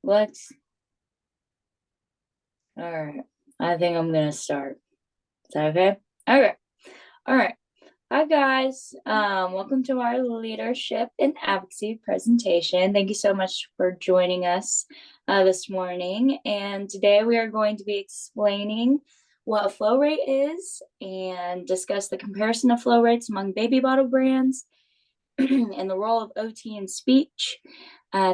Let's, all right. I think I'm gonna start. Is that okay? Okay. All right. Hi guys. Welcome to our leadership and advocacy presentation. Thank you so much for joining us this morning. And today we are going to be explaining what a flow rate is and discuss the comparison of flow rates among baby bottle brands and the role of OT in speech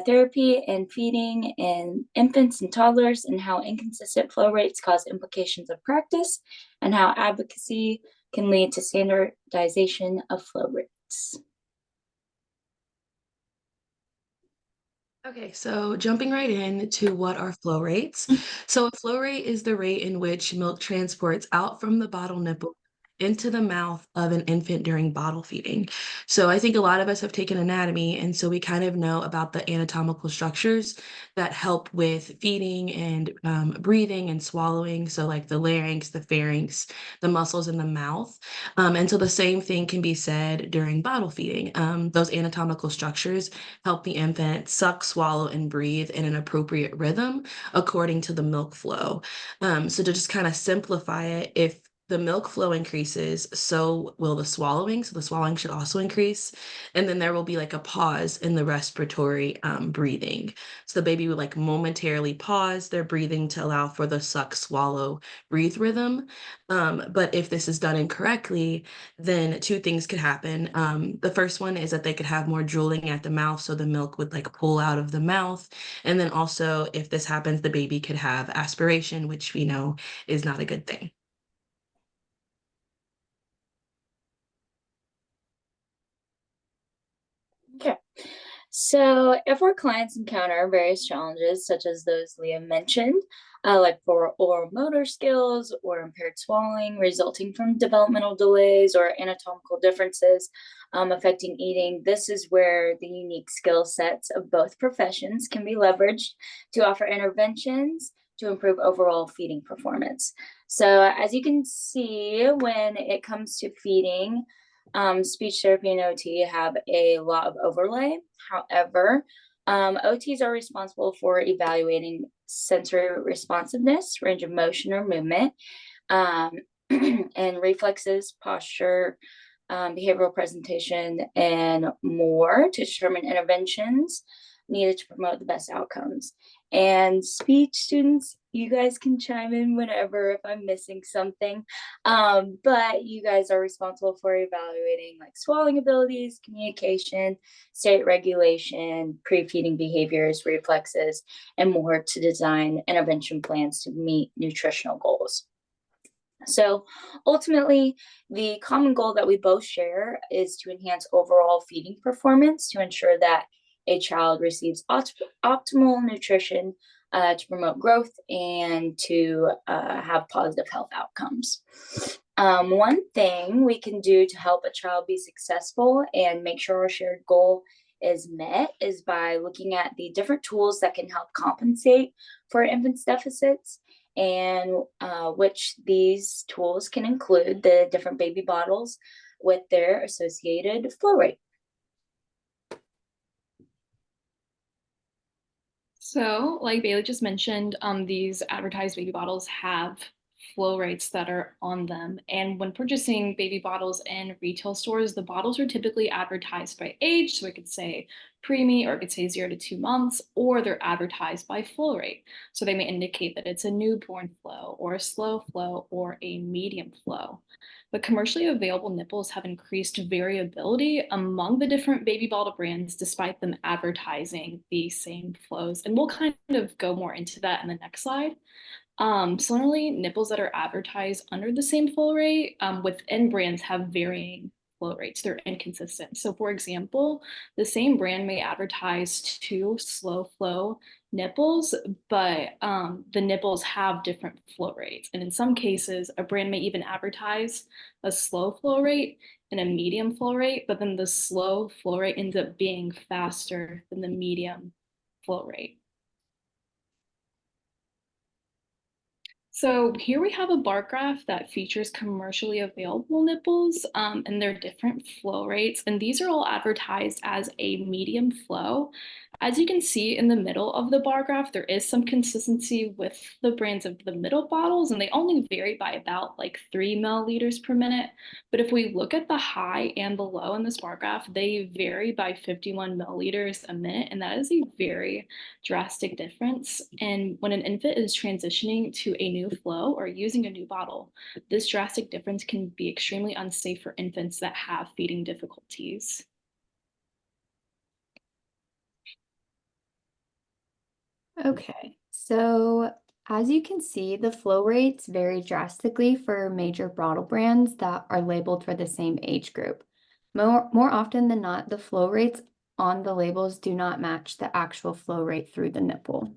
therapy and feeding in infants and toddlers, and how inconsistent flow rates cause implications of practice, and how advocacy can lead to standardization of flow rates. Okay, so jumping right in to what are flow rates. So a flow rate is the rate in which milk transports out from the bottle nipple into the mouth of an infant during bottle feeding. So I think a lot of us have taken anatomy, and so we kind of know about the anatomical structures that help with feeding and breathing and swallowing. So like the larynx, the pharynx, the muscles in the mouth. And so the same thing can be said during bottle feeding. Those anatomical structures help the infant suck, swallow, and breathe in an appropriate rhythm according to the milk flow. So to just kind of simplify it, if the milk flow increases, so will the swallowing. So the swallowing should also increase. And then there will be like a pause in the respiratory breathing. So the baby would like momentarily pause their breathing to allow for the suck, swallow, breathe rhythm. But if this is done incorrectly, then two things could happen. The first one is that they could have more drooling at the mouth, so the milk would like pull out of the mouth. And then also, if this happens, the baby could have aspiration, which we know is not a good thing. Okay. So, if our clients encounter various challenges, such as those Leah mentioned, like for oral motor skills or impaired swallowing resulting from developmental delays or anatomical differences affecting eating, this is where the unique skill sets of both professions can be leveraged to offer interventions to improve overall feeding performance. So, as you can see, when it comes to feeding, speech therapy and OT have a lot of overlay. However, OTs are responsible for evaluating sensory responsiveness, range of motion or movement, um, and reflexes, posture, behavioral presentation, and more to determine interventions needed to promote the best outcomes. And speech students, you guys can chime in whenever if I'm missing something. But you guys are responsible for evaluating like swallowing abilities, communication, state regulation, pre-feeding behaviors, reflexes, and more to design intervention plans to meet nutritional goals. So ultimately, the common goal that we both share is to enhance overall feeding performance to ensure that a child receives optimal nutrition to promote growth and to have positive health outcomes. One thing we can do to help a child be successful and make sure our shared goal is met is by looking at the different tools that can help compensate for infant's deficits, and which these tools can include the different baby bottles with their associated flow rate. So, like Bailey just mentioned, these advertised baby bottles have flow rates that are on them. And when purchasing baby bottles in retail stores, the bottles are typically advertised by age. So it could say preemie, or it could say 0 to 2 months, or they're advertised by flow rate. So they may indicate that it's a newborn flow, or a slow flow, or a medium flow. But commercially available nipples have increased variability among the different baby bottle brands, despite them advertising the same flows. And we'll kind of go more into that in the next slide. Similarly, nipples that are advertised under the same flow rate within brands have varying flow rates. They're inconsistent. So, for example, the same brand may advertise two slow flow nipples, but the nipples have different flow rates. And in some cases, a brand may even advertise a slow flow rate and a medium flow rate, but then the slow flow rate ends up being faster than the medium flow rate. So here we have a bar graph that features commercially available nipples and their different flow rates. And these are all advertised as a medium flow. As you can see in the middle of the bar graph, there is some consistency with the brands of the middle bottles, and they only vary by about like 3 milliliters per minute. But if we look at the high and the low in this bar graph, they vary by 51 milliliters a minute. And that is a very drastic difference. And when an infant is transitioning to a new flow or using a new bottle, this drastic difference can be extremely unsafe for infants that have feeding difficulties. Okay, so as you can see, the flow rates vary drastically for major bottle brands that are labeled for the same age group. More often than not, the flow rates on the labels do not match the actual flow rate through the nipple.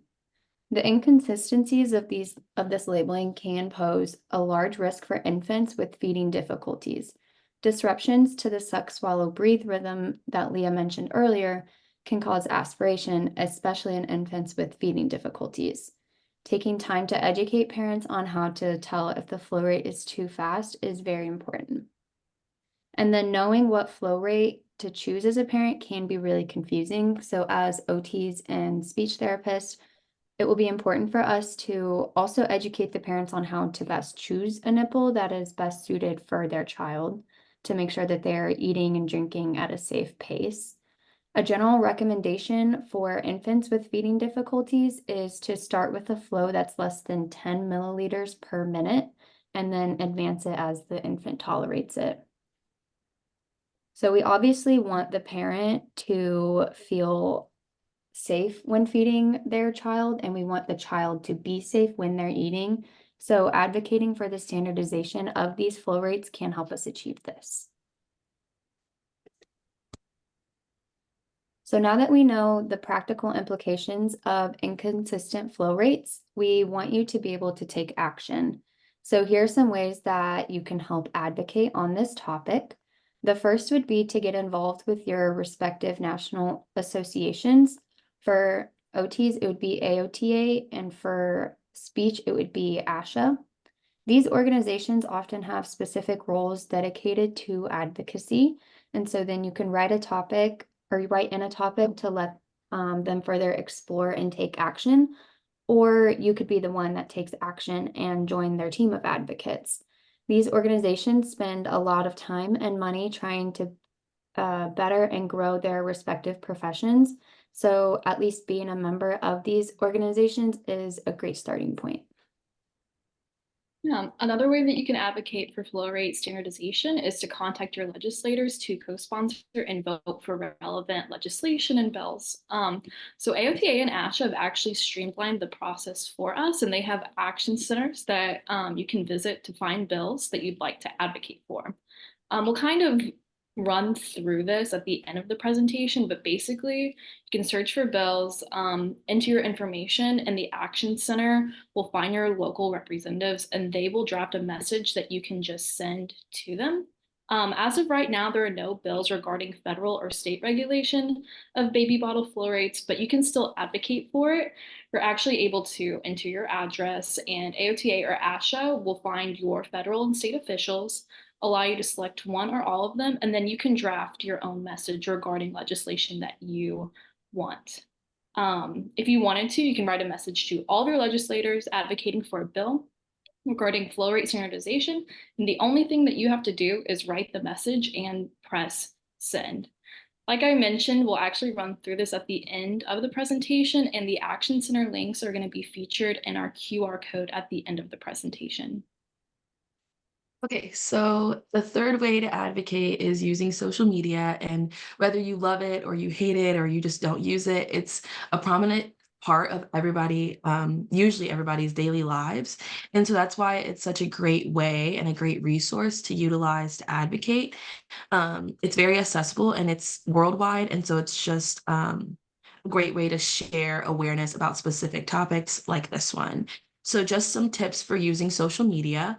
The inconsistencies of this labeling can pose a large risk for infants with feeding difficulties. Disruptions to the suck, swallow, breathe rhythm that Leah mentioned earlier can cause aspiration, especially in infants with feeding difficulties. Taking time to educate parents on how to tell if the flow rate is too fast is very important. And then knowing what flow rate to choose as a parent can be really confusing. So as OTs and speech therapists, it will be important for us to also educate the parents on how to best choose a nipple that is best suited for their child to make sure that they're eating and drinking at a safe pace. A general recommendation for infants with feeding difficulties is to start with a flow that's less than 10 milliliters per minute and then advance it as the infant tolerates it. So we obviously want the parent to feel safe when feeding their child, and we want the child to be safe when they're eating. So advocating for the standardization of these flow rates can help us achieve this. So now that we know the practical implications of inconsistent flow rates, we want you to be able to take action. So here are some ways that you can help advocate on this topic. The first would be to get involved with your respective national associations. For OTs, it would be AOTA, and for speech, it would be ASHA. These organizations often have specific roles dedicated to advocacy. And so then you can write a topic or write in a topic to let them further explore and take action. Or you could be the one that takes action and join their team of advocates. These organizations spend a lot of time and money trying to better and grow their respective professions. So at least being a member of these organizations is a great starting point. Yeah. Another way that you can advocate for flow rate standardization is to contact your legislators to co-sponsor and vote for relevant legislation and bills. So AOTA and ASHA have actually streamlined the process for us, and they have action centers that you can visit to find bills that you'd like to advocate for. We'll kind of run through this at the end of the presentation, but basically you can search for bills, enter your information, and the Action Center will find your local representatives and they will draft a message that you can just send to them. As of right now, there are no bills regarding federal or state regulation of baby bottle flow rates, but you can still advocate for it. You're actually able to enter your address, and AOTA or ASHA will find your federal and state officials, allow you to select one or all of them, and then you can draft your own message regarding legislation that you want. If you wanted to, you can write a message to all of your legislators advocating for a bill regarding flow rate standardization. And the only thing that you have to do is write the message and press send. Like I mentioned, we'll actually run through this at the end of the presentation, and the Action Center links are going to be featured in our QR code at the end of the presentation. Okay, so the third way to advocate is using social media, and whether you love it or you hate it or you just don't use it, it's a prominent part of everybody, usually everybody's daily lives. And so that's why it's such a great way and a great resource to utilize to advocate. It's very accessible and it's worldwide, and so it's just a great way to share awareness about specific topics like this one. So just some tips for using social media.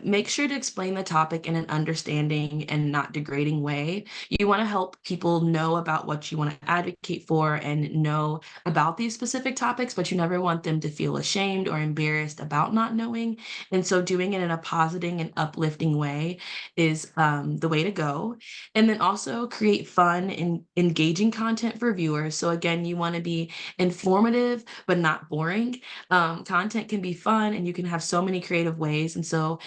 Make sure to explain the topic in an understanding and not degrading way. You want to help people know about what you want to advocate for and know about these specific topics, but you never want them to feel ashamed or embarrassed about not knowing. And so doing it in a positive and uplifting way is the way to go. And then also create fun and engaging content for viewers. So again, you want to be informative, but not boring. Content can be fun and you can have so many creative ways. And so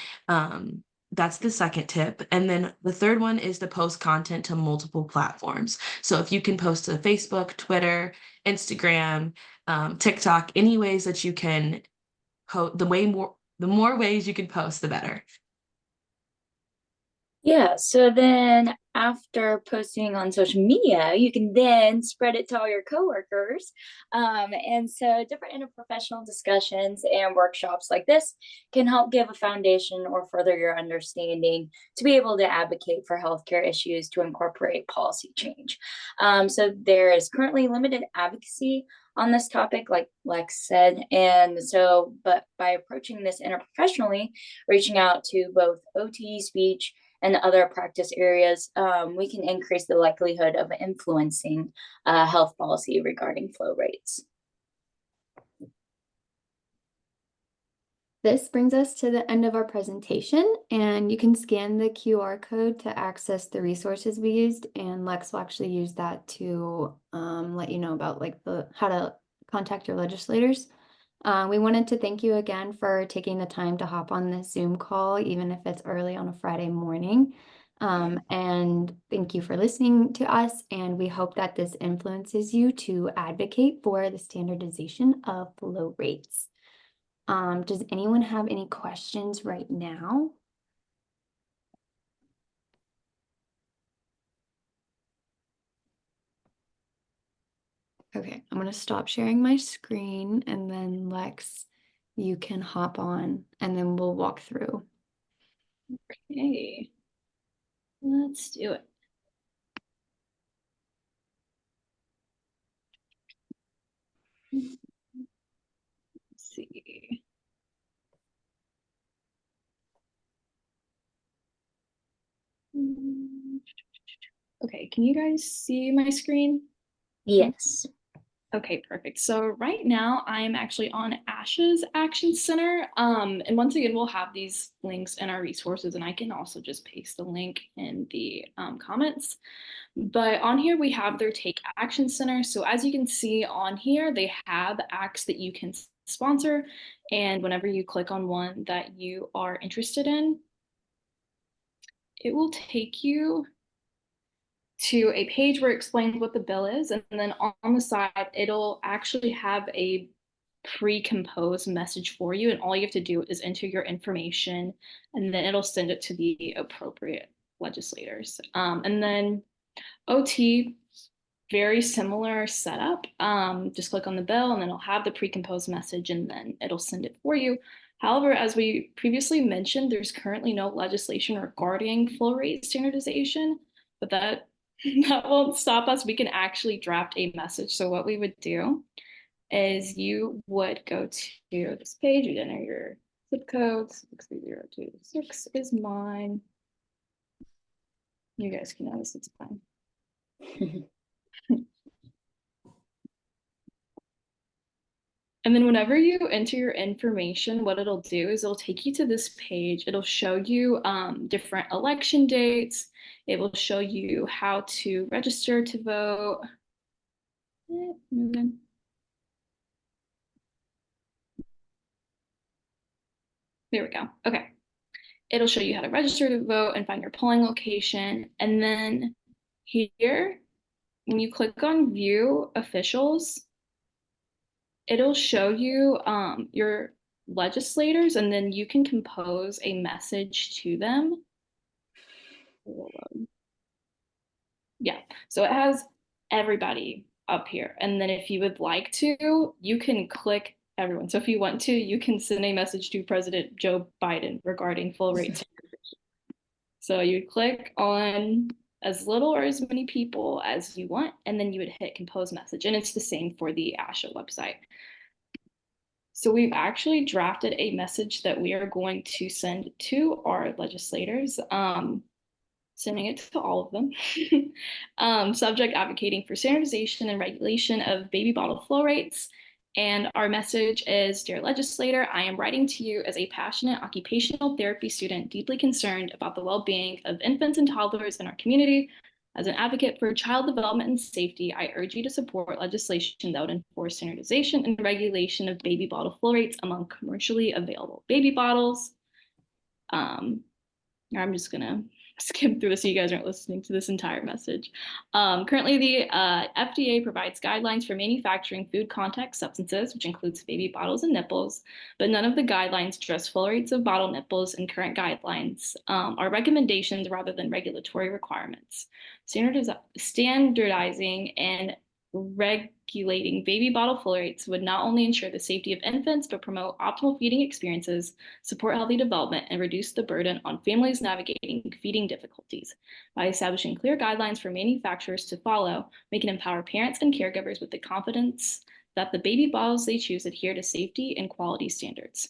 that's the second tip. And then the third one is to post content to multiple platforms. So if you can post to Facebook, Twitter, Instagram, TikTok, any ways that you can the more ways you can post, the better. Yeah, so then after posting on social media, you can then spread it to all your coworkers. And so different interprofessional discussions and workshops like this can help give a foundation or further your understanding to be able to advocate for healthcare issues to incorporate policy change. So there is currently limited advocacy on this topic, like Lex said. And so, but by approaching this interprofessionally, reaching out to both OT, speech, and other practice areas, we can increase the likelihood of influencing health policy regarding flow rates. This brings us to the end of our presentation, and you can scan the QR code to access the resources we used, and Lex will actually use that to let you know about like how to contact your legislators. We wanted to thank you again for taking the time to hop on this Zoom call, even if it's early on a Friday morning. And thank you for listening to us, and we hope that this influences you to advocate for the standardization of flow rates. Does anyone have any questions right now? Okay, I'm going to stop sharing my screen, and then Lex, you can hop on and then we'll walk through. Okay, let's do it. Let's see. Okay, can you guys see my screen? Yes. Okay, perfect. So right now I'm actually on ASHA's Action Center. And once again, we'll have these links in our resources, and I can also just paste the link in the comments. But on here, we have their Take Action Center. So as you can see on here, they have acts that you can sponsor. And whenever you click on one that you are interested in, it will take you to a page where it explains what the bill is. And then on the side, it'll actually have a pre-composed message for you. And all you have to do is enter your information, and then it'll send it to the appropriate legislators. And then OT, very similar setup. Just click on the bill and then it'll have the pre-composed message and then it'll send it for you. However, as we previously mentioned, there's currently no legislation regarding flow rate standardization, but that won't stop us. We can actually draft a message. So what we would do is you would go to this page, you'd enter your zip code, 63026 is mine. You guys can notice it's fine. And then whenever you enter your information, what it'll do is it'll take you to this page. It'll show you different election dates. It will show you how to register to vote. There we go. Okay. It'll show you how to register to vote and find your polling location. And then here, when you click on view officials, it'll show you your legislators, and then you can compose a message to them. Yeah, so it has everybody up here. And then if you would like to, you can click everyone. So if you want to, you can send a message to President Joe Biden regarding full rate segregation. So you click on as little or as many people as you want, and then you would hit compose message. And it's the same for the ASHA website. So we've actually drafted a message that we are going to send to our legislators, sending it to all of them. Subject advocating for standardization and regulation of baby bottle flow rates. And our message is, dear legislator, I am writing to you as a passionate occupational therapy student deeply concerned about the well-being of infants and toddlers in our community. As an advocate for child development and safety, I urge you to support legislation that would enforce standardization and regulation of baby bottle flow rates among commercially available baby bottles. I'm just gonna skim through this so you guys aren't listening to this entire message. Currently, the FDA provides guidelines for manufacturing food contact substances, which includes baby bottles and nipples, but none of the guidelines address flow rates of bottle nipples, and current guidelines are recommendations rather than regulatory requirements. Standardizing and regulating baby bottle flow rates would not only ensure the safety of infants, but promote optimal feeding experiences, support healthy development, and reduce the burden on families navigating feeding difficulties. By establishing clear guidelines for manufacturers to follow, we can empower parents and caregivers with the confidence that the baby bottles they choose adhere to safety and quality standards.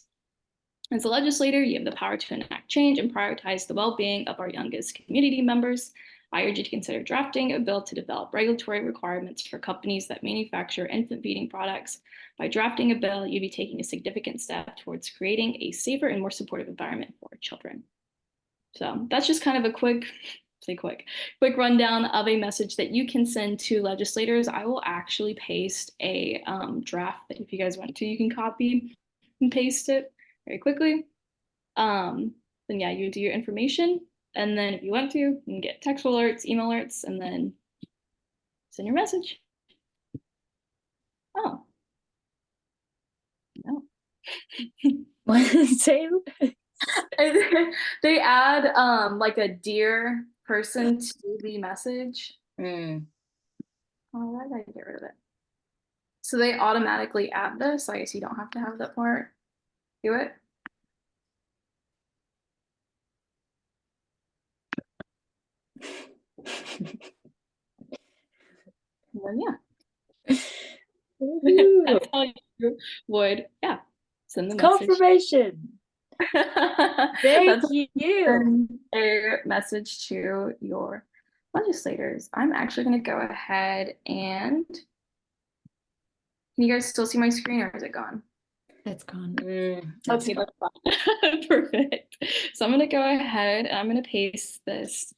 As a legislator, you have the power to enact change and prioritize the well-being of our youngest community members. I urge you to consider drafting a bill to develop regulatory requirements for companies that manufacture infant feeding products. By drafting a bill, you'd be taking a significant step towards creating a safer and more supportive environment for children. So that's just kind of a quick rundown of a message that you can send to legislators. I will actually paste a draft that if you guys want to, you can copy and paste it very quickly. Then yeah, you do your information. And then if you want to, you can get text alerts, email alerts, and then send your message. Oh, no. Say They add like a dear person to the message. Oh, why did I get rid of it? So they automatically add this. I guess you don't have to have that part. Do it. And then yeah. That's how you would, yeah, send the It's message. confirmation. Thank That's you. a message to your legislators. I'm actually going to go ahead and can you guys still see my screen or is it gone? It's gone. Okay, that's fine. Perfect. So I'm going to go ahead and I'm going to paste this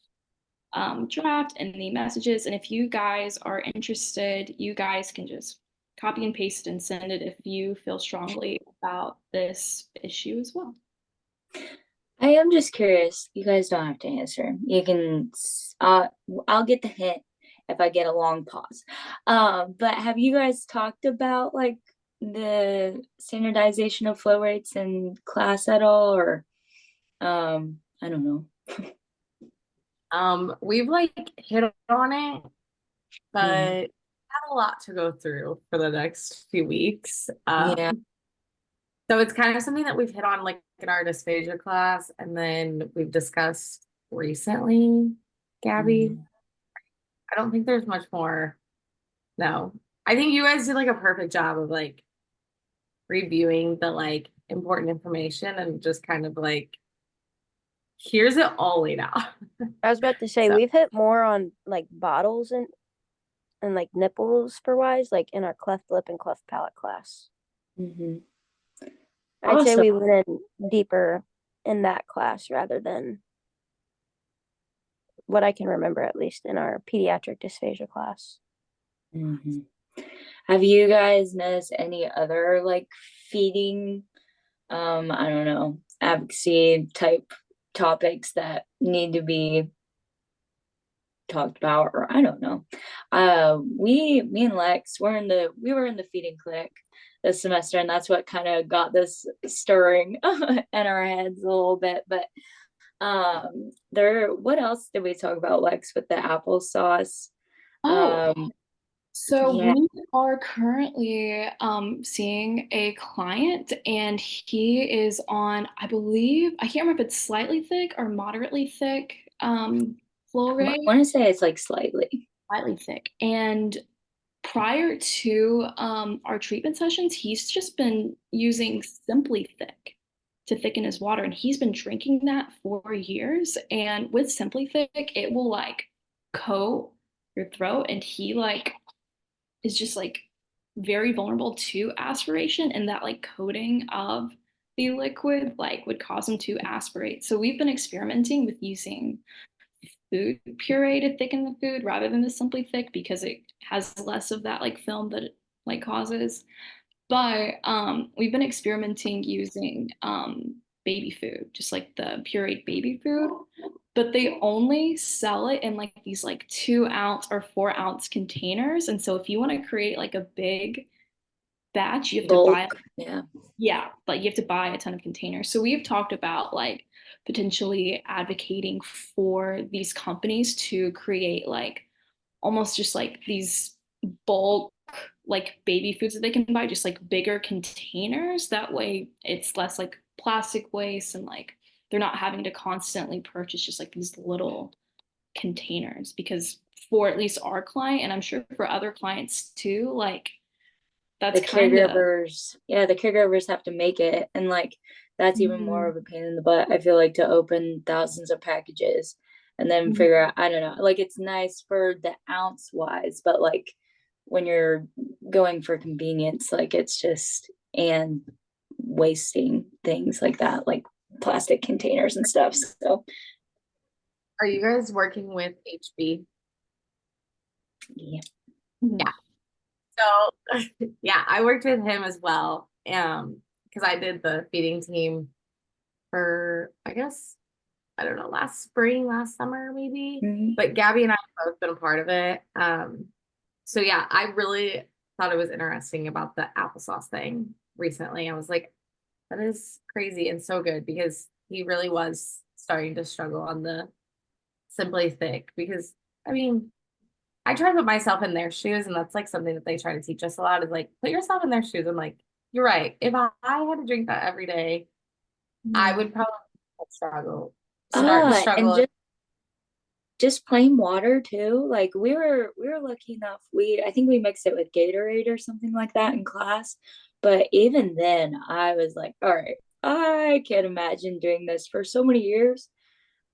draft in the messages. And if you guys are interested, you guys can just copy and paste and send it if you feel strongly about this issue as well. I am just curious. You guys don't have to answer. You can, I'll get the hint if I get a long pause. But have you guys talked about like the standardization of flow rates in class at all, or I don't know. We've like hit on it, but Mhm. have a lot to go through for the next few weeks. Yeah. So it's kind of something that we've hit on like in our dysphagia class, and then we've discussed recently, Gabby. Mhm. I don't think there's much more. No, I think you guys did like a perfect job of like reviewing the like important information and just kind of like here's it all laid out. I was about to say So. we've hit more on like bottles and like nipples for wise, like in our cleft lip and cleft palate class. Mhm. I'd say Awesome. we went in deeper in that class rather than what I can remember, at least in our pediatric dysphagia class. Mhm. Have you guys noticed any other like feeding, I don't know, advocacy type topics that need to be talked about, or I don't know. Me and Lex, we were in the feeding clinic this semester, and that's what kind of got this stirring in our heads a little bit. But what else did we talk about, Lex, with the applesauce? So Yeah. we are currently seeing a client, and he is on, I believe, I can't remember if it's slightly thick or moderately thick flow I rate. want to say it's like slightly. Slightly thick. And prior to our treatment sessions, he's just been using Simply Thick to thicken his water, and he's been drinking that for years. And with Simply Thick, it will like coat your throat, and he like is just like very vulnerable to aspiration, and that like coating of the liquid like would cause him to aspirate. So we've been experimenting with using food puree to thicken the food rather than the Simply Thick, because it has less of that like film that it like causes. But we've been experimenting using baby food, just like the pureed baby food, but they only sell it in like these like 2 ounce or 4 ounce containers. And so if you want to create like a big batch, you have to buy, Bulk. Yeah. yeah, but you have to buy a ton of containers. So we've talked about like potentially advocating for these companies to create like almost just like these bulk like baby foods that they can buy, just like bigger containers. That way it's less like plastic waste, and like they're not having to constantly purchase just like these little containers. Because for at least our client, and I'm sure for other clients too, like that's The kind of caregivers have to make it, and like that's even more of a pain in the butt, I feel like, to open thousands of packages and then figure out, I don't know, like it's nice for the ounce wise, but like when you're going for convenience, like it's just, and wasting things like that, like plastic containers and stuff. So Are you guys working with HB? yeah. Yeah. So yeah, I worked with him as well. Because I did the feeding team for, I guess, I don't know, last spring, last summer, maybe. Mhm. But Gabby and I have both been a part of it. So yeah, I really thought it was interesting about the applesauce thing recently. I was like, that is crazy and so good, because he really was starting to struggle on the Simply Thick. Because I mean, I try to put myself in their shoes, and that's like something that they try to teach us a lot, is like, put yourself in their shoes. I'm like, you're right. If I had to drink that every day, I would probably start to And struggle. just plain water too. Like we were lucky enough. I think we mixed it with Gatorade or something like that in class. But even then, I was like, all right, I can't imagine doing this for so many years.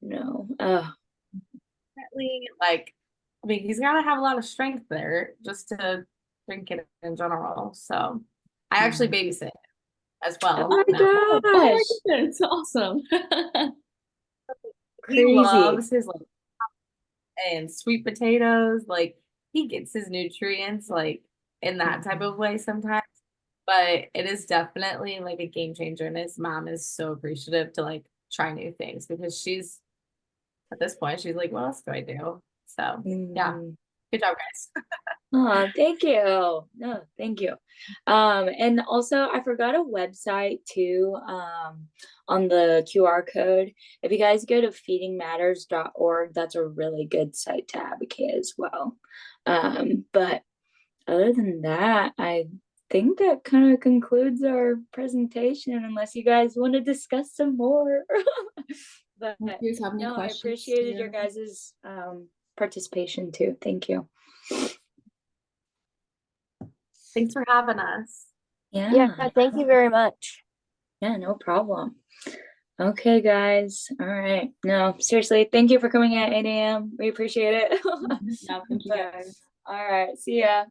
No. Definitely, like, I mean, he's got to have a lot of strength there just to drink it in general. So I actually babysit as Oh well my now. oh my gosh. goodness, awesome. He Crazy. loves his like and sweet potatoes. Like, he gets his nutrients like in that type of way sometimes. But it is definitely like a game changer, and his mom is so appreciative to like try new things, because she's at this point she's like, what else do I do? So yeah, Mm. good job, guys. Oh, thank you. No, thank you. And also I forgot a website too, on the QR code. If you guys go to feedingmatters.org, that's a really good site to advocate as well. But other than that, I think that kind of concludes our presentation, unless you guys want to discuss some more. But If you guys have any no, I questions, appreciated your yeah. guys's participation too. Thank you. Thanks for having us. Yeah, Yeah. thank you very much. Yeah, no problem. Okay, guys. All right. No, seriously, thank you for coming at 8 a.m. We appreciate it. Yeah, thank you But, guys. all right. See ya.